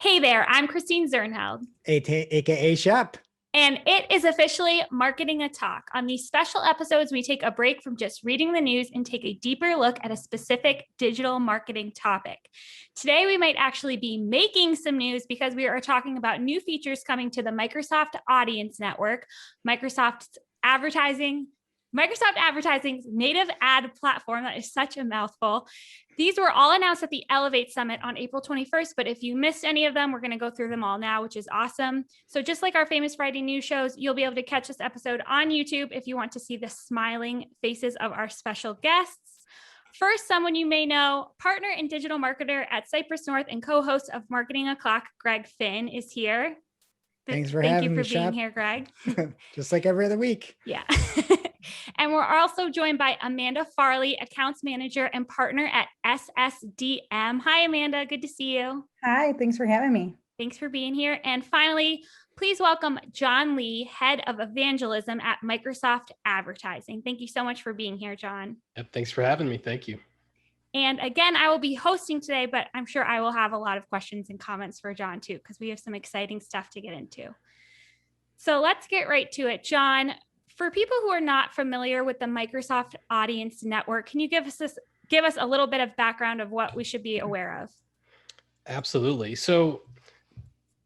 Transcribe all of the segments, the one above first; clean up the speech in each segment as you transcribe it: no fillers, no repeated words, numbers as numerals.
Hey there, I'm Christine Zernheld. AKA Shep. And it is officially Marketing a Talk. On these special episodes, we take a break from just reading the news and take a deeper look at a specific digital marketing topic. Today, we might actually be making some news because we are talking about new features coming to the Microsoft Audience Network, Microsoft Advertising's native ad platform. That is such a mouthful. These were all announced at the Elevate Summit on April 21st, but if you missed any of them, we're going to go through them all now, which is awesome. So just like our famous Friday news shows, you'll be able to catch this episode on YouTube if you want to see the smiling faces of our special guests. First, someone you may know, partner and digital marketer at Cypress North and co-host of Marketing O'Clock, Greg Finn, is here. Thank you for being Shep. Here, Greg. Just like every other week. Yeah. And we're also joined by Amanda Farley, accounts manager and partner at SSDM. Hi, Amanda. Good to see you. Hi. Thanks for having me. Thanks for being here. And finally, please welcome John Lee, head of evangelism at Microsoft Advertising. Thank you so much for being here, John. Yep. Thanks for having me. Thank you. And again, I will be hosting today, but I'm sure I will have a lot of questions and comments for John too, because we have some exciting stuff to get into. So let's get right to it. John, for people who are not familiar with the Microsoft Audience Network, can you give us a little bit of background of what we should be aware of? Absolutely. So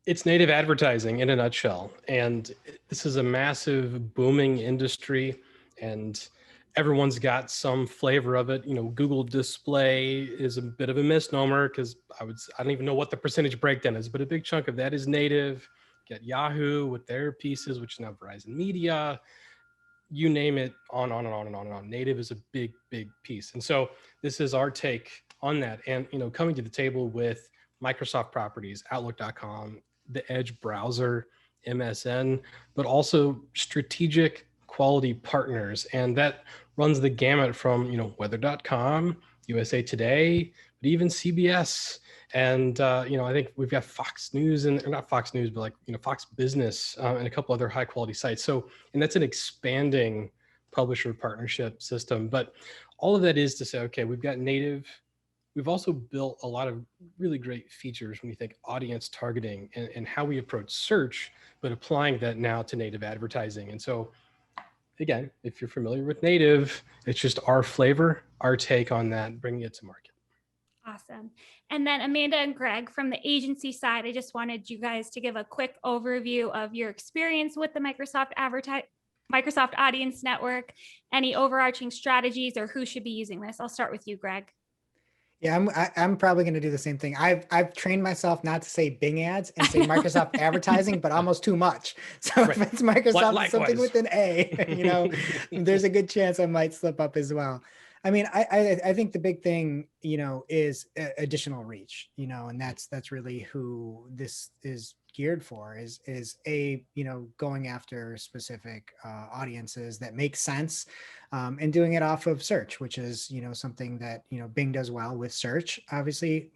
it's native advertising in a nutshell. And this is a massive booming industry, and everyone's got some flavor of it. You know, Google Display is a bit of a misnomer because I don't even know what the percentage breakdown is, but a big chunk of that is native. Get Yahoo with their pieces, which is now Verizon Media. You name it, on and on and on and on. Native is a big, big piece. And so this is our take on that. And, you know, coming to the table with Microsoft properties, Outlook.com, the Edge browser, MSN, but also strategic quality partners. And that runs the gamut from, you know, weather.com, USA Today, but even CBS. And, you know, I think we've got Fox News and not Fox News, but like, you know, Fox Business and a couple other high quality sites. So, and that's an expanding publisher partnership system. But all of that is to say, okay, we've got native. We've also built a lot of really great features when you think audience targeting and how we approach search, but applying that now to native advertising. And so, again, if you're familiar with native, it's just our flavor, our take on that, bringing it to market. Awesome. And then Amanda and Greg, from the agency side, I just wanted you guys to give a quick overview of your experience with the Microsoft Audience Network, any overarching strategies, or who should be using this. I'll start with you, Greg. Yeah, I'm probably going to do the same thing. I've trained myself not to say Bing ads and say Microsoft Advertising, but almost too much. So right. If it's Microsoft, something with an A, you know, there's a good chance I might slip up as well. I mean, I think the big thing, you know, is additional reach, you know, and that's really who this is geared for is you know, going after specific audiences that make sense and doing it off of search, which is, you know, something that, you know, Bing does well with search, obviously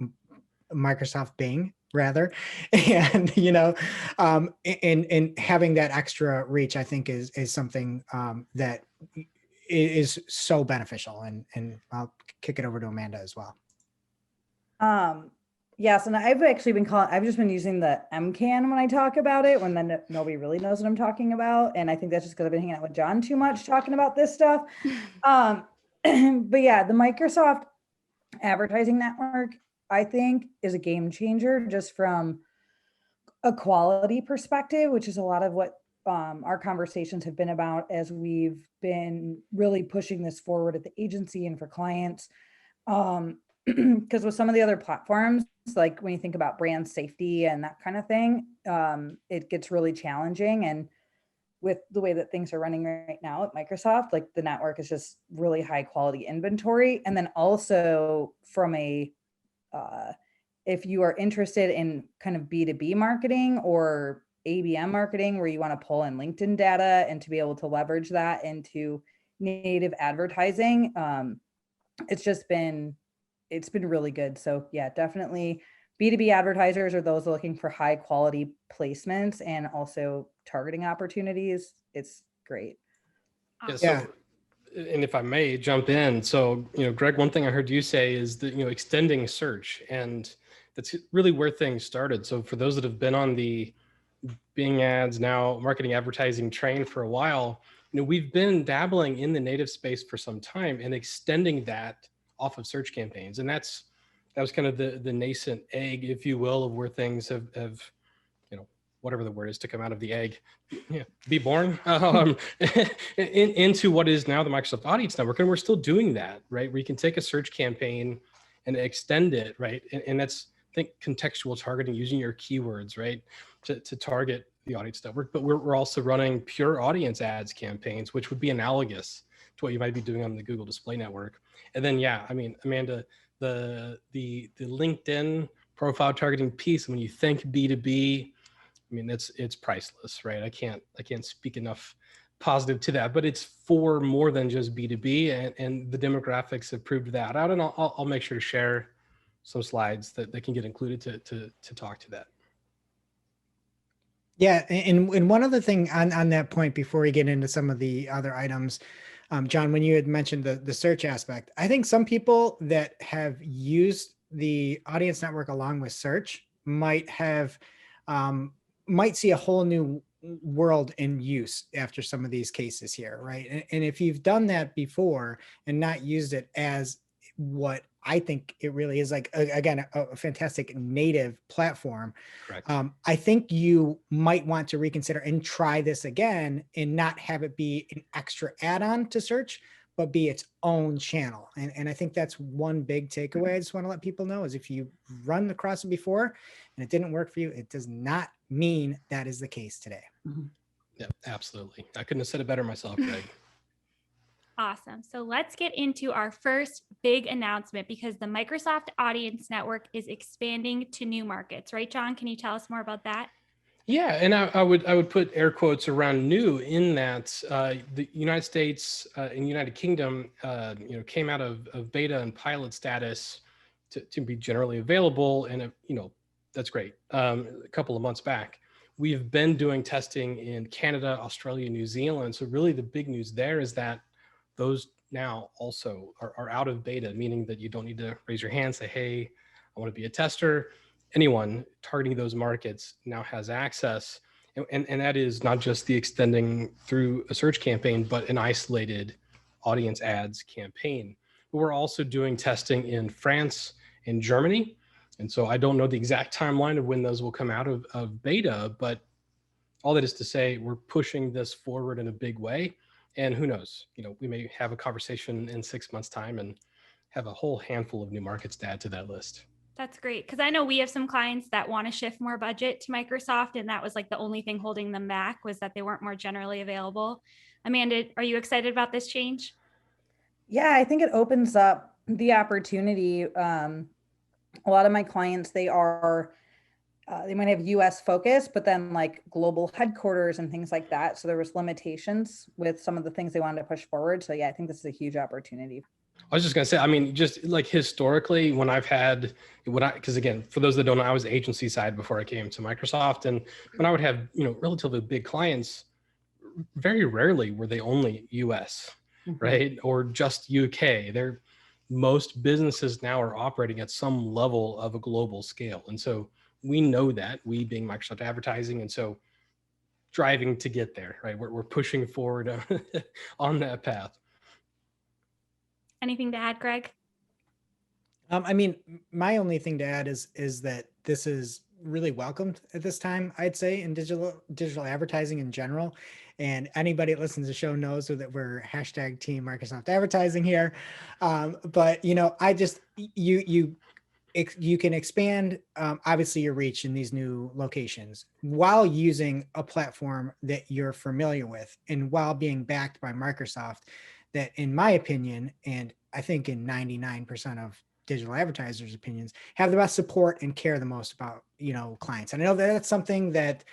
Microsoft Bing rather, and, you know, and having that extra reach, I think is something that is so beneficial, and I'll kick it over to Amanda as well. Yes, and I've just been using the MCAN when I talk about it, when then nobody really knows what I'm talking about, and I think that's just because I've been hanging out with John too much talking about this stuff. But yeah, the Microsoft Advertising Network, I think, is a game changer just from a quality perspective, which is a lot of what our conversations have been about as we've been really pushing this forward at the agency and for clients. Because with some of the other platforms, like when you think about brand safety and that kind of thing, it gets really challenging. And with the way that things are running right now at Microsoft, like the network is just really high quality inventory. And then also from if you are interested in kind of B2B marketing or ABM marketing, where you want to pull in LinkedIn data and to be able to leverage that into native advertising, it's been really good. So yeah, definitely B2B advertisers are those looking for high quality placements and also targeting opportunities. It's great. Yeah. So, and if I may jump in, so, you know, Greg, one thing I heard you say is that, you know, extending search, and that's really where things started. So for those that have been on the Bing ads, now marketing advertising train for a while, we've been dabbling in the native space for some time and extending that off of search campaigns. And that was kind of the nascent egg, if you will, of where things have whatever the word is to come out of the egg, be born into what is now the Microsoft Audience Network. And we're still doing that, right? Where you can take a search campaign and extend it, right? And that's, I think, contextual targeting, using your keywords, right? To target the audience network. But we're also running pure audience ads campaigns, which would be analogous to what you might be doing on the Google Display Network. And then, Amanda, the LinkedIn profile targeting piece, when you think B2B, it's priceless, right? I can't speak enough positive to that, but it's for more than just B2B, and the demographics have proved that out. And I'll make sure to share some slides that can get included to talk to that. Yeah, and one other thing on that point before we get into some of the other items, John, when you had mentioned the search aspect, I think some people that have used the audience network along with search might see a whole new world in use after some of these cases here, right? And if you've done that before and not used it as what I think it really is, like, again, a fantastic native platform. Correct. I think you might want to reconsider and try this again and not have it be an extra add-on to search, but be its own channel. And I think that's one big takeaway I just want to let people know is if you run across it before and it didn't work for you, it does not mean that is the case today. Mm-hmm. Yeah, absolutely. I couldn't have said it better myself, Greg. Awesome. So let's get into our first big announcement, because the Microsoft Audience Network is expanding to new markets, right, John? Can you tell us more about that? Yeah, and I would put air quotes around new in that the United States and United Kingdom came out of beta and pilot status to be generally available, and that's great. A couple of months back, we've been doing testing in Canada, Australia, New Zealand. So really, the big news there is that those now also are out of beta, meaning that you don't need to raise your hand, say, "Hey, I want to be a tester." Anyone targeting those markets now has access. And that is not just the extending through a search campaign, but an isolated audience ads campaign. But we're also doing testing in France and Germany. And so I don't know the exact timeline of when those will come out of beta, but all that is to say, we're pushing this forward in a big way. And who knows, we may have a conversation in 6 months' time and have a whole handful of new markets to add to that list. That's great, because I know we have some clients that want to shift more budget to Microsoft, and that was like the only thing holding them back, was that they weren't more generally available. Amanda, are you excited about this change? Yeah, I think it opens up the opportunity. A lot of my clients, they might have US focus, but then like global headquarters and things like that. So there was limitations with some of the things they wanted to push forward. So yeah, I think this is a huge opportunity. I was just going to say, just like historically, when I've had because again, for those that don't know, I was agency side before I came to Microsoft. And when I would have, relatively big clients, very rarely were they only US, right? Or just UK. Most businesses now are operating at some level of a global scale. And so we know that, we being Microsoft Advertising. And so driving to get there, right? We're pushing forward on that path. Anything to add, Greg? My only thing to add is that this is really welcomed at this time, I'd say, in digital advertising in general. And anybody that listens to the show knows that we're hashtag Team Microsoft Advertising here. But you can expand obviously your reach in these new locations while using a platform that you're familiar with and while being backed by Microsoft, that in my opinion, and I think in 99% of digital advertisers' opinions, have the best support and care the most about, clients. And I know that that's something that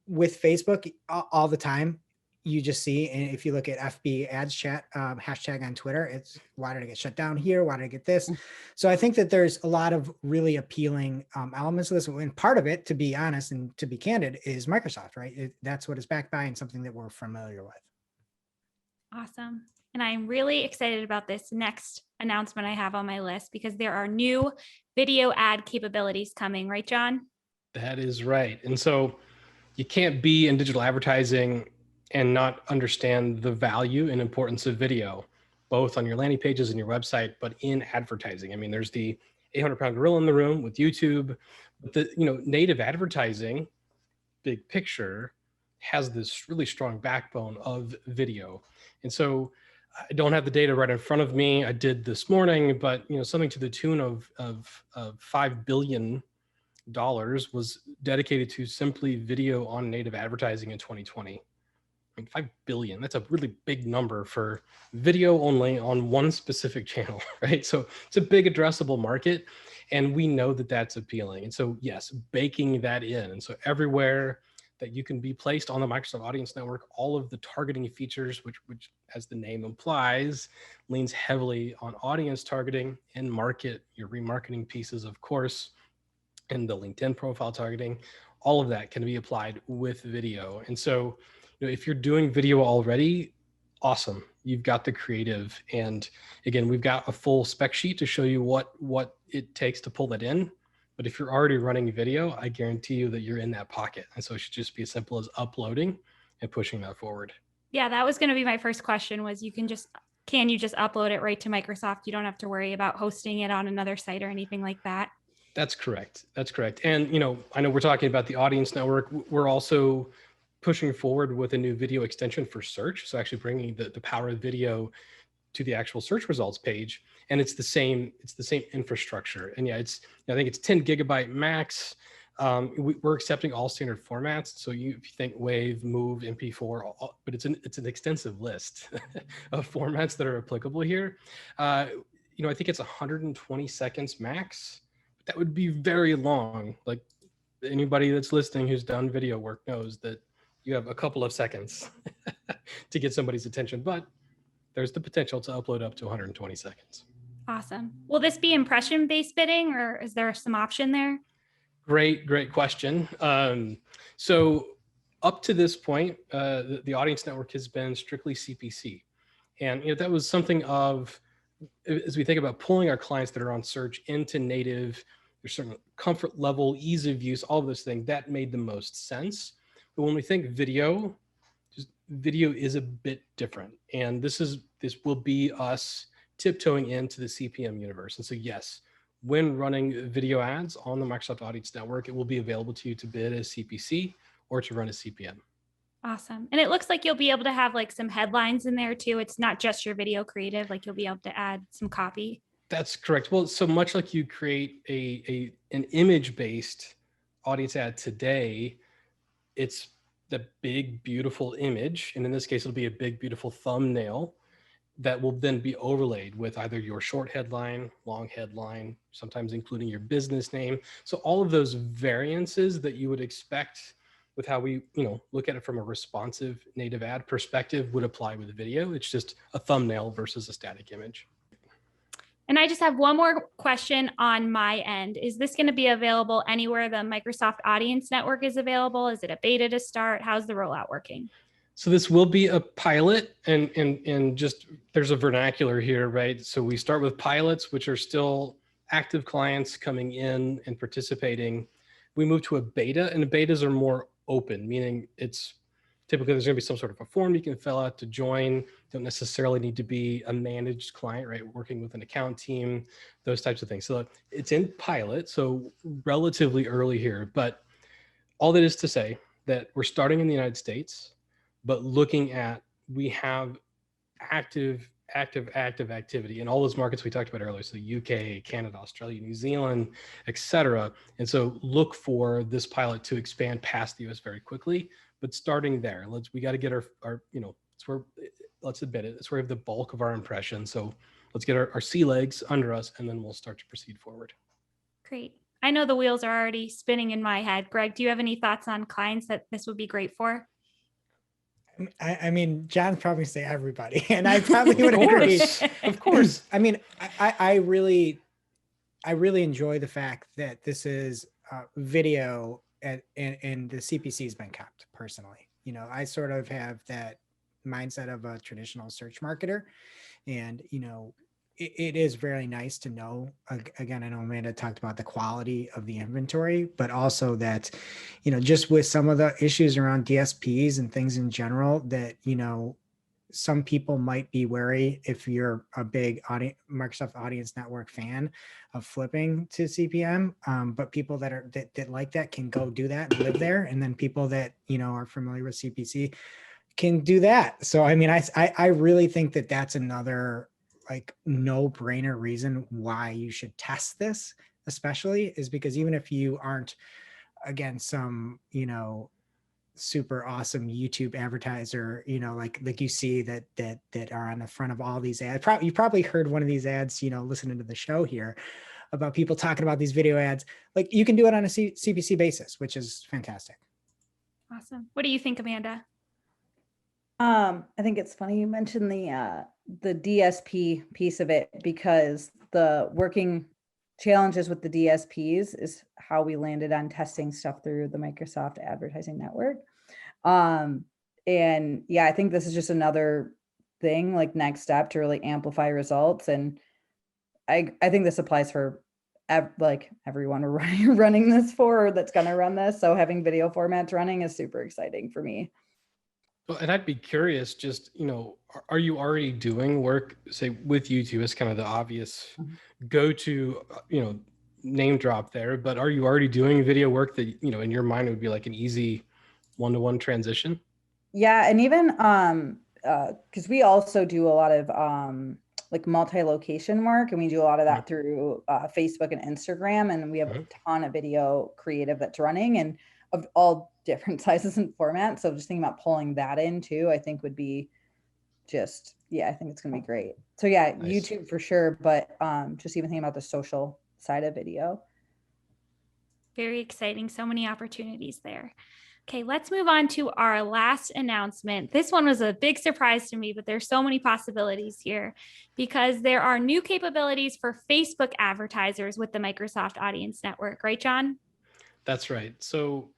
with Facebook all the time, you just see, and if you look at FB ads chat hashtag on Twitter, it's why did I get shut down here? Why did I get this? So I think that there's a lot of really appealing elements of this. And part of it, to be honest and to be candid, is Microsoft, right? That's what it's backed by and something that we're familiar with. Awesome. And I'm really excited about this next announcement I have on my list because there are new video ad capabilities coming, right, John? That is right. And so you can't be in digital advertising and not understand the value and importance of video, both on your landing pages and your website, but in advertising. I mean, there's the 800-pound gorilla in the room with YouTube, but the native advertising, big picture, has this really strong backbone of video. And so I don't have the data right in front of me. I did this morning, but something to the tune of $5 billion was dedicated to simply video on native advertising in 2020. I mean, 5 billion, that's a really big number for video only on one specific channel, right? So it's a big addressable market, and we know that that's appealing. And so yes, baking that in. And so everywhere that you can be placed on the Microsoft Audience Network, all of the targeting features, which as the name implies, leans heavily on audience targeting and market, your remarketing pieces, of course, and the LinkedIn profile targeting, all of that can be applied with video. And so, if you're doing video already, awesome. You've got the creative. And again, we've got a full spec sheet to show you what it takes to pull that in. But if you're already running video, I guarantee you that you're in that pocket. And so it should just be as simple as uploading and pushing that forward. Yeah, that was going to be my first question was can you just upload it right to Microsoft? You don't have to worry about hosting it on another site or anything like that. That's correct. And, I know we're talking about the Audience Network. We're also pushing forward with a new video extension for search. So actually bringing the power of video to the actual search results page. And it's the same infrastructure. And yeah, I think it's 10 gigabyte max. We're accepting all standard formats. So if you think WAV, MOV, MP4, but it's an extensive list of formats that are applicable here. I think it's 120 seconds max. That would be very long. Like anybody that's listening who's done video work knows that you have a couple of seconds to get somebody's attention, but there's the potential to upload up to 120 seconds. Awesome. Will this be impression-based bidding, or is there some option there? Great question. So up to this point, the Audience Network has been strictly CPC. And that was something of, as we think about pulling our clients that are on search into native, there's certain comfort level, ease of use, all of those things, that made the most sense. But when we think video is a bit different. And this will be us tiptoeing into the CPM universe. And so yes, when running video ads on the Microsoft Audience Network, it will be available to you to bid as CPC or to run as CPM. Awesome. And it looks like you'll be able to have like some headlines in there too. It's not just your video creative, like you'll be able to add some copy. That's correct. Well, so much like you create an image-based audience ad today, it's the big, beautiful image. And in this case, it'll be a big, beautiful thumbnail that will then be overlaid with either your short headline, long headline, sometimes including your business name. So all of those variances that you would expect with how we, look at it from a responsive native ad perspective would apply with video. It's just a thumbnail versus a static image. And I just have one more question on my end. Is this going to be available anywhere the Microsoft Audience Network is available? Is it a beta to start? How's the rollout working? So this will be a pilot, and just there's a vernacular here, right? So we start with pilots, which are still active clients coming in and participating. We move to a beta, and the betas are more open, meaning it's typically there's going to be some sort of a form you can fill out to join. Don't necessarily need to be a managed client, right? Working with an account team, those types of things. So it's in pilot, so relatively early here, but all that is to say that we're starting in the United States, but looking at, we have active activity in all those markets we talked about earlier. So UK, Canada, Australia, New Zealand, et cetera. And so look for this pilot to expand past the US very quickly, but starting there, we got to get our let's admit it, it's where we have the bulk of our impressions. So let's get our sea legs under us, and then we'll start to proceed forward. Great. I know the wheels are already spinning in my head. Greg, do you have any thoughts on clients that this would be great for? I mean, John's probably say everybody, and I probably would agree. Of course. I mean, I really enjoy the fact that this is video and the CPC has been kept personally. I sort of have that mindset of a traditional search marketer. And, it is very nice to know, again, I know Amanda talked about the quality of the inventory, but also that, just with some of the issues around DSPs and things in general, that, some people might be wary if you're a big Microsoft Audience Network fan of flipping to CPM. But people that like that can go do that and live there. And then people that, are familiar with CPC can do that. So, I mean, I really think that that's another like no-brainer reason why you should test this, especially is because even if you aren't, again, some, super awesome YouTube advertiser, like you see that are on the front of all these ads. You probably heard one of these ads, listening to the show here about people talking about these video ads. Like you can do it on a CPC basis, which is fantastic. Awesome. What do you think, Amanda? I think it's funny you mentioned the DSP piece of it, because the working challenges with the DSPs is how we landed on testing stuff through the Microsoft Advertising Network. And yeah, I think this is just another thing, like next step to really amplify results. And I think this applies for everyone running this for, or that's going to run this. So having video formats running is super exciting for me. Well, and I'd be curious, just, are you already doing work, say with YouTube as kind of the obvious go-to, name drop there, but are you already doing video work that, in your mind would be like an easy one-to-one transition? Yeah. And even, cause we also do a lot of, like multi-location work, and we do a lot of that through Facebook and Instagram. And we have a ton of video creative that's running, and of all different sizes and formats. So just thinking about pulling that in too, I think would be just, I think it's going to be great. So yeah, nice. YouTube for sure. But just even thinking about the social side of video. Very exciting. So many opportunities there. Okay, let's move on to our last announcement. This one was a big surprise to me, but there's so many possibilities here because there are new capabilities for Facebook advertisers with the Microsoft Audience Network, right, John? That's right. So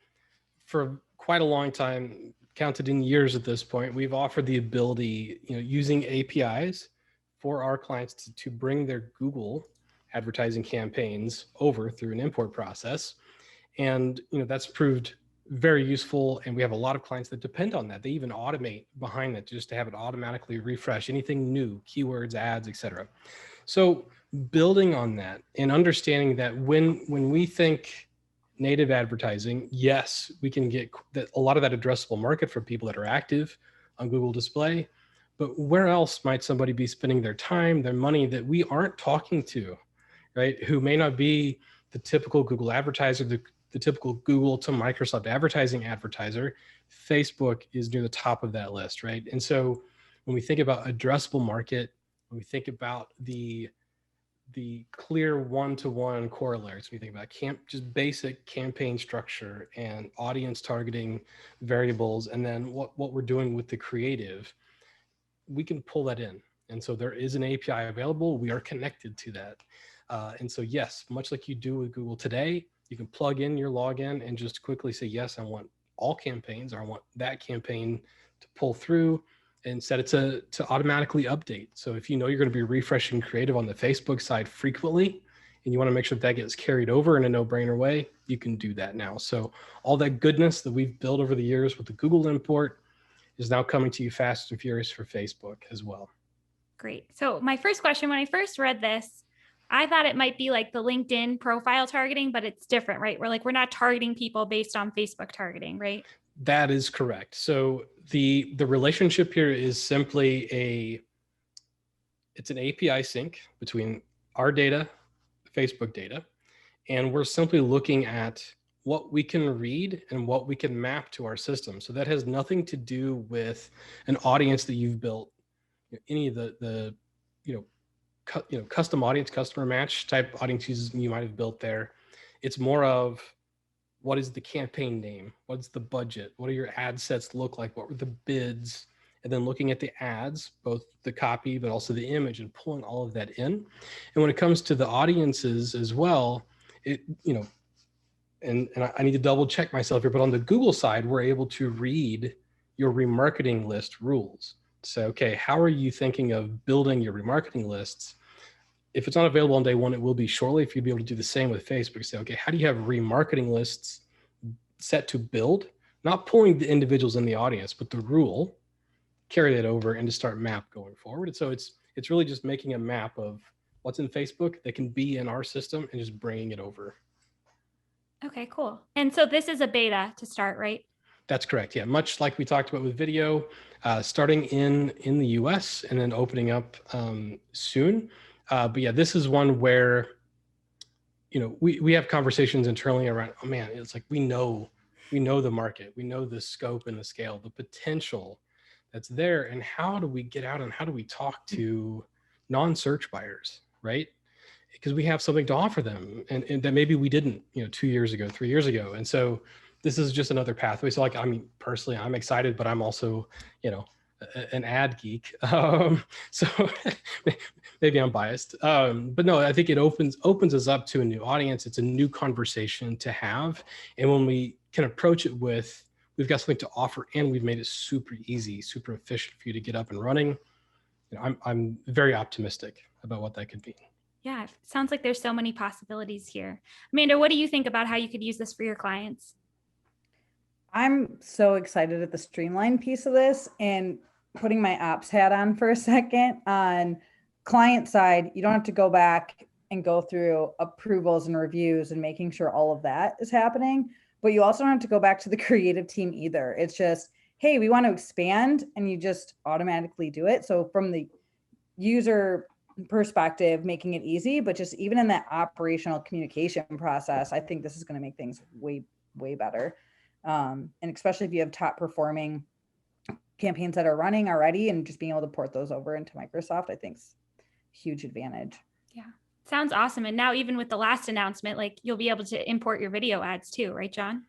for quite a long time, counted in years at this point, we've offered the ability, using APIs for our clients to bring their Google advertising campaigns over through an import process. And, that's proved very useful. And we have a lot of clients that depend on that. They even automate behind that just to have it automatically refresh anything new, keywords, ads, etc. So building on that and understanding that when we think native advertising, yes, we can get a lot of that addressable market for people that are active on Google Display, but where else might somebody be spending their time, their money that we aren't talking to, right? Who may not be the typical Google advertiser, the typical Google to Microsoft advertising advertiser. Facebook is near the top of that list, right? And so when we think about addressable market, when we think about the clear one-to-one corollaries, we think about just basic campaign structure and audience targeting variables, and then what we're doing with the creative, we can pull that in. And so there is an API available. We are connected to that. And so, yes, much like you do with Google today, you can plug in your login and just quickly say, yes, I want all campaigns, or I want that campaign to pull through, and set it to automatically update. So if you're going to be refreshing creative on the Facebook side frequently, and you want to make sure that gets carried over in a no-brainer way, you can do that now. So all that goodness that we've built over the years with the Google import is now coming to you fast and furious for Facebook as well. Great. So my first question, when I first read this, I thought it might be like the LinkedIn profile targeting, but it's different, right? We're not targeting people based on Facebook targeting, right? That is correct. So the relationship here is simply it's an API sync between our data, Facebook data, and we're simply looking at what we can read and what we can map to our system. So that has nothing to do with an audience that you've built, any of the custom audience, customer match type audiences you might have built there. It's more of, what is the campaign name? What's the budget? What do your ad sets look like? What were the bids? And then looking at the ads, both the copy, but also the image, and pulling all of that in. And when it comes to the audiences as well, and I need to double check myself here, but on the Google side, we're able to read your remarketing list rules. So, okay, how are you thinking of building your remarketing lists? If it's not available on day one, it will be shortly. If you'd be able to do the same with Facebook, say, okay, how do you have remarketing lists set to build? Not pulling the individuals in the audience, but the rule, carry that over and to start map going forward. And so it's really just making a map of what's in Facebook that can be in our system and just bringing it over. Okay, cool. And so this is a beta to start, right? That's correct. Yeah, much like we talked about with video, starting in the US and then opening up soon. But yeah, this is one where, we have conversations internally around, oh man, it's like we know the market, we know the scope and the scale, the potential that's there, and how do we get out and how do we talk to non-search buyers, right? Because we have something to offer them and that maybe we didn't, 2 years ago, 3 years ago. And so this is just another pathway. So personally, I'm excited, but I'm also, an ad geek. So maybe I'm biased. But no, I think it opens us up to a new audience. It's a new conversation to have. And when we can approach it with, we've got something to offer and we've made it super easy, super efficient for you to get up and running, I'm very optimistic about what that could be. Yeah, it sounds like there's so many possibilities here. Amanda, what do you think about how you could use this for your clients? I'm so excited at the streamline piece of this, and putting my ops hat on for a second. On client side, you don't have to go back and go through approvals and reviews and making sure all of that is happening, but you also don't have to go back to the creative team either. It's just, hey, we want to expand, and you just automatically do it. So from the user perspective, making it easy, but just even in that operational communication process, I think this is going to make things way better. And especially if you have top performing campaigns that are running already, and just being able to port those over into Microsoft, I think is a huge advantage. Yeah, sounds awesome. And now even with the last announcement, like you'll be able to import your video ads too, right, John?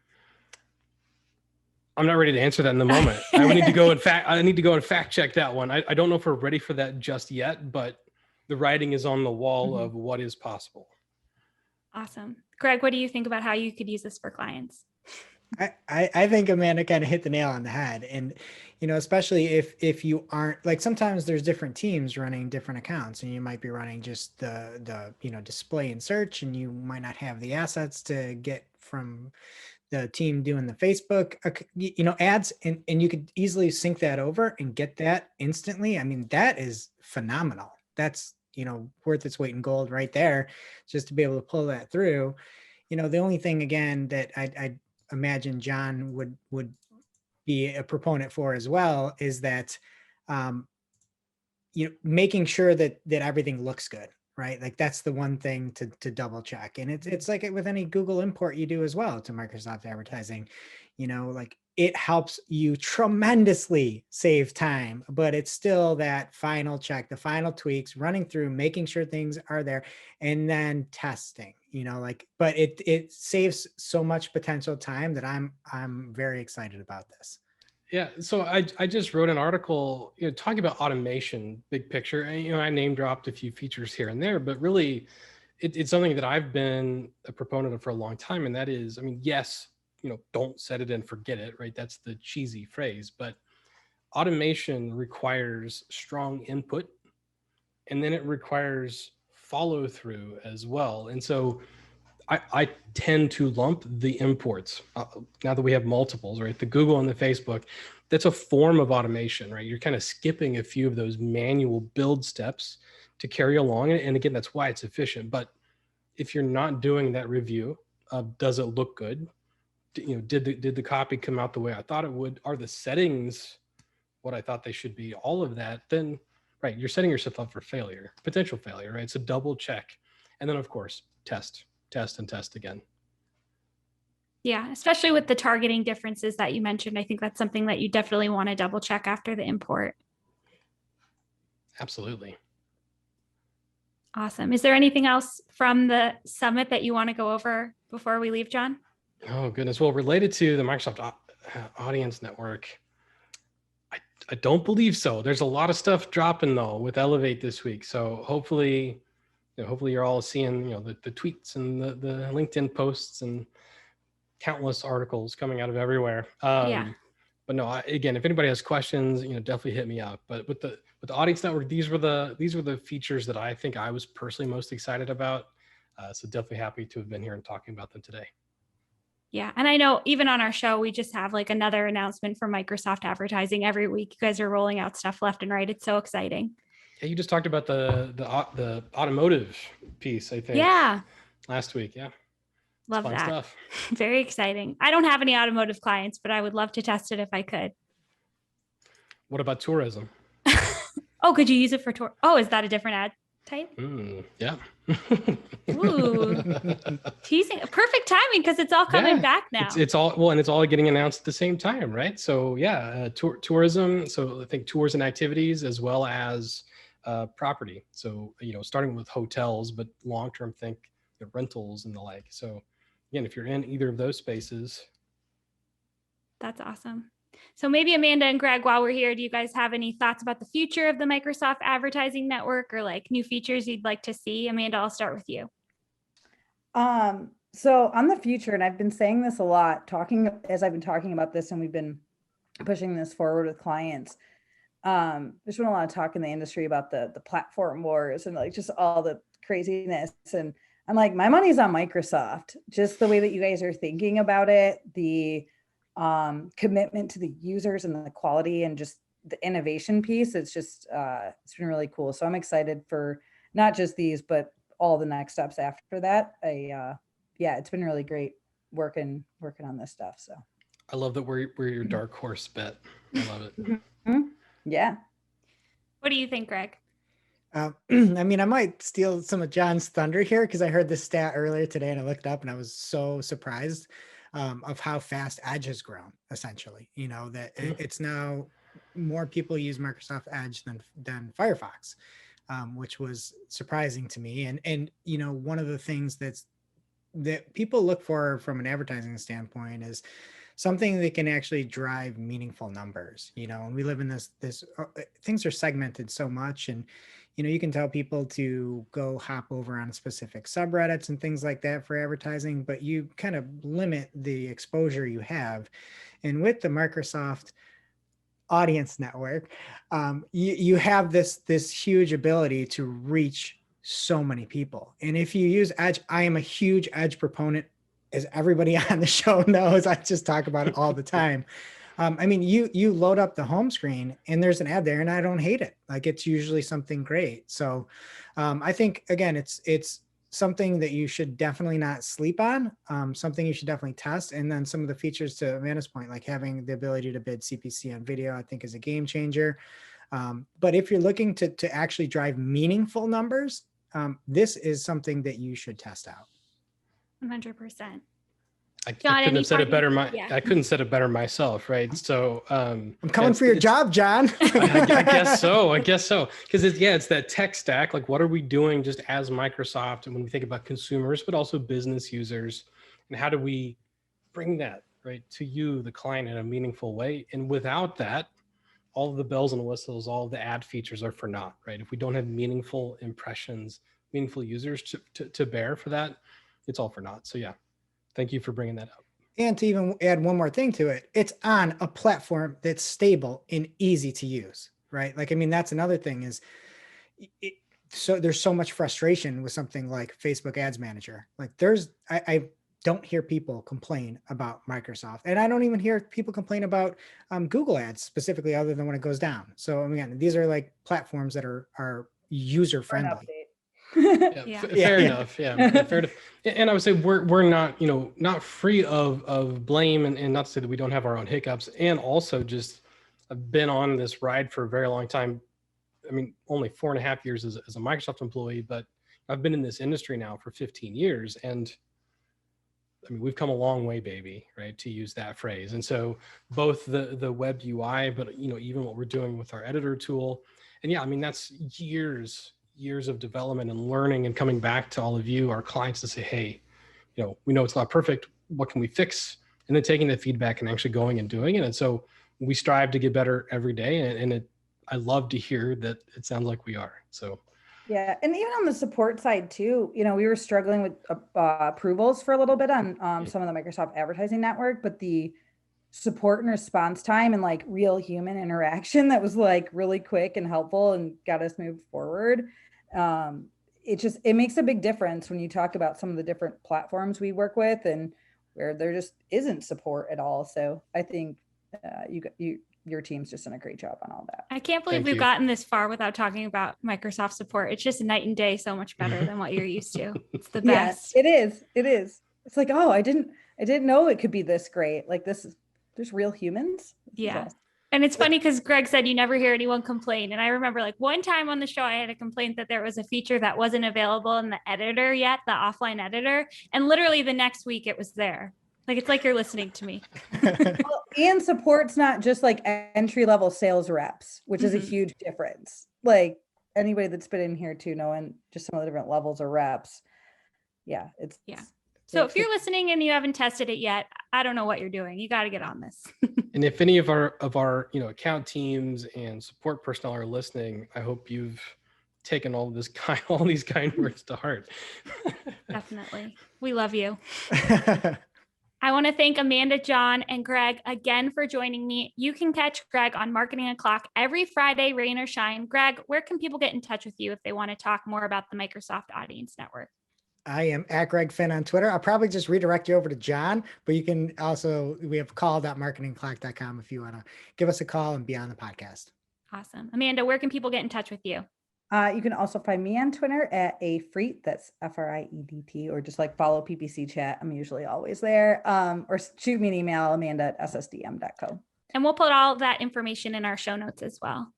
I'm not ready to answer that in the moment. I need to go and fact check that one. I don't know if we're ready for that just yet, but the writing is on the wall of what is possible. Awesome. Greg, what do you think about how you could use this for clients? I think Amanda kind of hit the nail on the head. And, especially if you aren't, like, sometimes there's different teams running different accounts, and you might be running just the display and search, and you might not have the assets to get from the team doing the Facebook, ads, and you could easily sync that over and get that instantly. I mean, that is phenomenal. That's, worth its weight in gold right there, just to be able to pull that through. The only thing, again, that I imagine John would be a proponent for as well is that, making sure that everything looks good, right? Like that's the one thing to double check. And it's like with any Google import you do as well to Microsoft advertising, like it helps you tremendously save time, but it's still that final check, the final tweaks, running through, making sure things are there, and then testing, but it saves so much potential time that I'm very excited about this. Yeah, so I just wrote an article, talking about automation, big picture, and I name dropped a few features here and there, but really, it's something that I've been a proponent of for a long time, and that is, yes, don't set it and forget it, right? That's the cheesy phrase, but automation requires strong input, and then it requires follow through as well, and so I tend to lump the imports, now that we have multiples, right? The Google and the Facebook, that's a form of automation, right? You're kind of skipping a few of those manual build steps to carry along. And again, that's why it's efficient. But if you're not doing that review of, does it look good? Did the copy come out the way I thought it would? Are the settings what I thought they should be? All of that, then, right, you're setting yourself up for failure, potential failure, right? So double check. And then, of course, test and test again. Yeah, especially with the targeting differences that you mentioned. I think that's something that you definitely want to double check after the import. Absolutely. Awesome. Is there anything else from the summit that you want to go over before we leave, John? Oh, goodness. Well, related to the Microsoft Audience Network, I don't believe so. There's a lot of stuff dropping, though, with Elevate this week. So hopefully you're all seeing, the tweets and the LinkedIn posts and countless articles coming out of everywhere. Yeah. but no, again, if anybody has questions, definitely hit me up. But with the audience network, these were the features that I think I was personally most excited about. So definitely happy to have been here and talking about them today. Yeah. And I know even on our show, we just have like another announcement for Microsoft advertising every week. You guys are rolling out stuff left and right. It's so exciting. Yeah, you just talked about the automotive piece, I think. Yeah. Last week. Yeah. Love fun that. Stuff. Very exciting. I don't have any automotive clients, but I would love to test it if I could. What about tourism? Oh, could you use it for tour? Oh, is that a different ad type? Yeah. Ooh. Teasing. Perfect timing because it's all coming back now. It's all, well, and it's all getting announced at the same time, right? So yeah, tourism. So I think tours and activities as well as property. So, starting with hotels, but long-term think rentals and the like. So again, if you're in either of those spaces. That's awesome. So maybe Amanda and Greg, while we're here, do you guys have any thoughts about the future of the Microsoft Advertising Network or like new features you'd like to see? Amanda, I'll start with you. So on the future, and I've been saying this a lot, as I've been talking about this, and we've been pushing this forward with clients. There's been a lot of talk in the industry about the platform wars and like just all the craziness. And I'm like, my money's on Microsoft. Just the way that you guys are thinking about it, the commitment to the users and the quality and just the innovation piece. It's just it's been really cool. So I'm excited for not just these, but all the next steps after that. It's been really great working on this stuff. So I love that we're your dark horse bet. I love it. Mm-hmm. Yeah. What do you think, Greg? I mean, I might steal some of John's thunder here because I heard this stat earlier today and I looked up and I was so surprised of how fast Edge has grown, essentially. That it's now more people use Microsoft Edge than Firefox, which was surprising to me. And one of the things that people look for from an advertising standpoint is something that can actually drive meaningful numbers, and we live in this things are segmented so much, and you can tell people to go hop over on specific subreddits and things like that for advertising, but you kind of limit the exposure you have. And with the Microsoft Audience Network, you have this huge ability to reach so many people. And if you use Edge, I am a huge Edge proponent, as everybody on the show knows. I just talk about it all the time. I mean, you load up the home screen and there's an ad there, and I don't hate it. Like, it's usually something great. So I think, again, it's something that you should definitely not sleep on, something you should definitely test. And then some of the features, to Amanda's point, like having the ability to bid CPC on video, I think is a game changer. But if you're looking to actually drive meaningful numbers, this is something that you should test out. 100%. I couldn't have said it better. I couldn't said it better myself, right? So I'm coming for your job, John. I guess so. Because it's that tech stack. Like, what are we doing just as Microsoft, and when we think about consumers, but also business users, and how do we bring that right to you, the client, in a meaningful way? And without that, all of the bells and whistles, all of the ad features are for naught, right? If we don't have meaningful impressions, meaningful users to bear for that, it's all for naught. So yeah. Thank you for bringing that up. And to even add one more thing to it, it's on a platform that's stable and easy to use, right? Like, I mean, that's another thing is, so there's so much frustration with something like Facebook Ads Manager. Like, I don't hear people complain about Microsoft, and I don't even hear people complain about Google Ads specifically, other than when it goes down. So again, these are like platforms that are user friendly. Fair enough. Yeah, fair enough. And I would say we're not, not free of blame, and not to say that we don't have our own hiccups. And also, just I've been on this ride for a very long time. I mean, only 4.5 years as a Microsoft employee, but I've been in this industry now for 15 years. And I mean, we've come a long way, baby, right? To use that phrase. And so both the web UI, but even what we're doing with our editor tool, and yeah, I mean, that's years of development and learning, and coming back to all of you, our clients, to say, hey, we know it's not perfect. What can we fix? And then taking the feedback and actually going and doing it. And so we strive to get better every day. And I love to hear that it sounds like we are. So yeah. And even on the support side too, we were struggling with approvals for a little bit on some of the Microsoft Advertising Network, but the support and response time and like real human interaction that was like really quick and helpful and got us moved forward. It makes a big difference when you talk about some of the different platforms we work with and where there just isn't support at all. So I think your team's just done a great job on all that. I can't believe we've gotten this far without talking about Microsoft support. It's just night and day, so much better than what you're used to. It's the best. Yeah, it is. It's like, oh, I didn't know it could be this great. Like there's real humans. Yeah. And it's funny because Greg said you never hear anyone complain. And I remember like one time on the show, I had a complaint that there was a feature that wasn't available in the editor yet, the offline editor. And literally the next week it was there. Like, it's like you're listening to me. Well, and support's not just like entry-level sales reps, which is a huge difference. Like anybody that's been in here too, knowing just some of the different levels of reps. Yeah. So if you're listening and you haven't tested it yet, I don't know what you're doing. You got to get on this. And if any of our account teams and support personnel are listening, I hope you've taken all these kind words to heart. Definitely. We love you. I want to thank Amanda, John, and Greg again for joining me. You can catch Greg on Marketing O'Clock every Friday, rain or shine. Greg, where can people get in touch with you if they want to talk more about the Microsoft Audience Network? I am at Greg Finn on Twitter. I'll probably just redirect you over to John, but you can also, we have call.marketingclock.com if you want to give us a call and be on the podcast. Awesome. Amanda, where can people get in touch with you? You can also find me on Twitter at @afriet, that's FRIEDT, or just like follow PPC chat. I'm usually always there. Or shoot me an email, amanda@ssdm.co. And we'll put all that information in our show notes as well.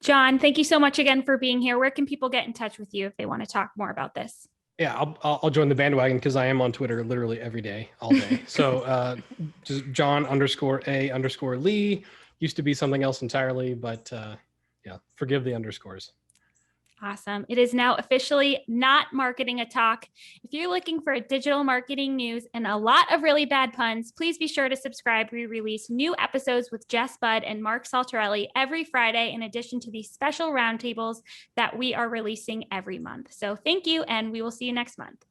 John, thank you so much again for being here. Where can people get in touch with you if they want to talk more about this? Yeah, I'll join the bandwagon because I am on Twitter literally every day, all day. So just John_A_Lee used to be something else entirely, but yeah, forgive the underscores. Awesome. It is now officially not Marketing a Talk. If you're looking for digital marketing news and a lot of really bad puns, please be sure to subscribe. We release new episodes with Jess Budd and Mark Saltarelli every Friday, in addition to these special roundtables that we are releasing every month. So thank you, and we will see you next month.